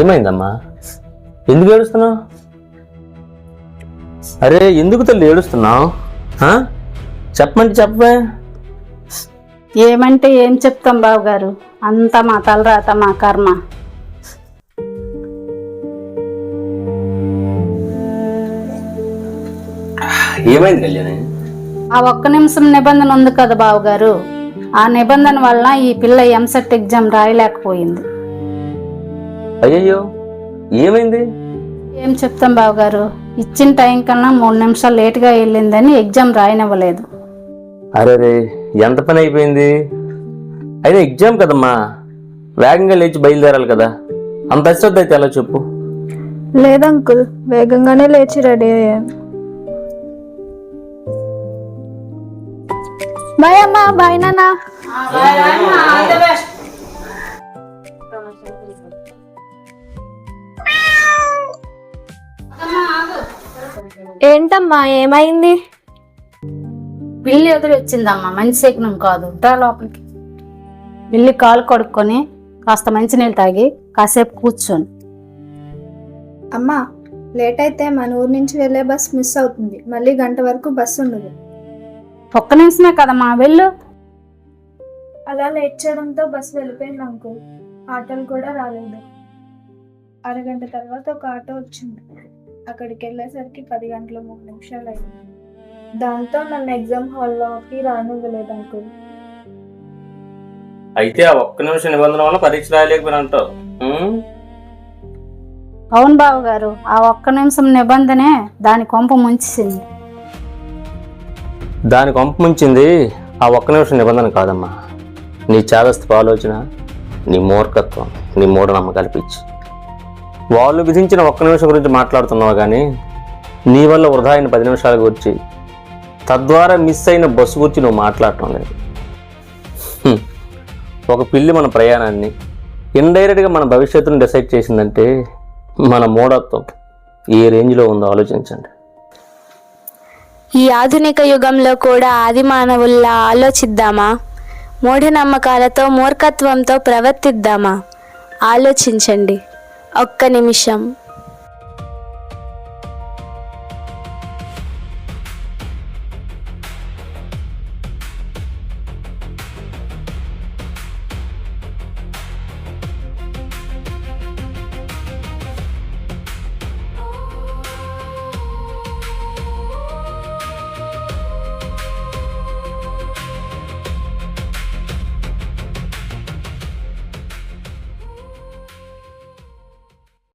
ఏమైందమ్మా? ఎందుకు ఏడుస్తున్నావు? అరే ఎందుకు తల్లి ఏడుస్తున్నావు? చెప్పమంటే చెప్పవే. ఏమంటే ఏం చెప్తాం బాబు గారు, అంతా మా తలరాత, మా కర్మ. ఏమైంది కళ్యాణి? ఆ ఒక్క నిమిషం నిబంధన ఉంది కదా బాబు గారు, ఆ నిబంధన వల్ల ఈ పిల్ల ఎంసెట్ ఎగ్జామ్ రాయలేకపోయింది. అయ్యయ్యో, ఏమైంది? ఏం చెప్తాం బాబు గారు, ఇచ్చిన టైం కన్నా 3 నిమిషాలు లేటుగా వెళ్ళిందని ఎగ్జామ్ రాయనివ్వలేదు. అరే ఎంత పని అయిపోయింది. అయినా ఎగ్జామ్ కదమ్మా, వేగంగా లేచి బయలుదేరాలి కదా. అంత అశ్రద్ధ అయితే ఎలా చెప్పు? లేదంకుల్, వేగంగానే లేచి రెడీ అయ్యాను. బాయ్ అమ్మా, బాయ్ నాన్న. ఏంటమ్మా, ఏమైంది? పిల్లి ఎదురు వచ్చిందమ్మా, మంచి శకునం కాదు. దా లోపలికి. పిల్లి కాలు కడుక్కొని కాస్త మంచినీళ్ళు తాగి కాసేపు కూర్చొని. అమ్మా, లేట్ అయితే మన ఊరు నుంచి వెళ్ళే బస్ మిస్ అవుతుంది. మళ్ళీ గంట వరకు బస్సు ఉండదు. ఒక్క నిమిషమే కదమ్మా, వెళ్ళు. అలా లేట్ చేయడంతో బస్సు వెళ్ళిపోయింది అంకుల్. ఆటోలు కూడా రాలేదు. అరగంట తర్వాత ఒక ఆటో వచ్చింది. అక్కడికి వెళ్ళేసరికి 10 గంటల 3 నిమిషాలు అయింది. దాంతో నన్ను ఎగ్జామ్ హాల్లోకి రానివ్వలేదు అంకుల్. అయితే ఆ ఒక్క నిమిషం నిబంధన వల్ల పరీక్ష రాయలేకపోయినా అంటావు? అవును బాబు గారు, ఆ ఒక్క నిమిషం నిబంధనే దాని కొంప ముంచింది. దాని కొంప ముంచింది ఆ ఒక్క నిమిషం నిబంధన కాదమ్మా, నీ చాదస్తపు ఆలోచన, నీ మూర్ఖత్వం, నీ మూఢనమ్మకాలు పిచ్చి. వాళ్ళు విధించిన ఒక్క నిమిషం గురించి మాట్లాడుతున్నావు కానీ నీ వల్ల వృధా అయిన 10 నిమిషాల గురించి, తద్వారా మిస్ అయిన బస్సు గురించి నువ్వు మాట్లాడటం లేదు. ఒక పిల్లి మన ప్రయాణాన్ని, ఇండైరెక్ట్గా మన భవిష్యత్తును డిసైడ్ చేసిందంటే మన మూఢత్వం ఏ రేంజ్లో ఉందో ఆలోచించండి. ఈ ఆధునిక యుగంలో కూడా ఆది మానవుల్లా ఆలోచిద్దామా? మూఢనమ్మకాలతో, మూర్ఖత్వంతో ప్రవర్తిద్దామా? ఆలోచించండి ఒక్క నిమిషం.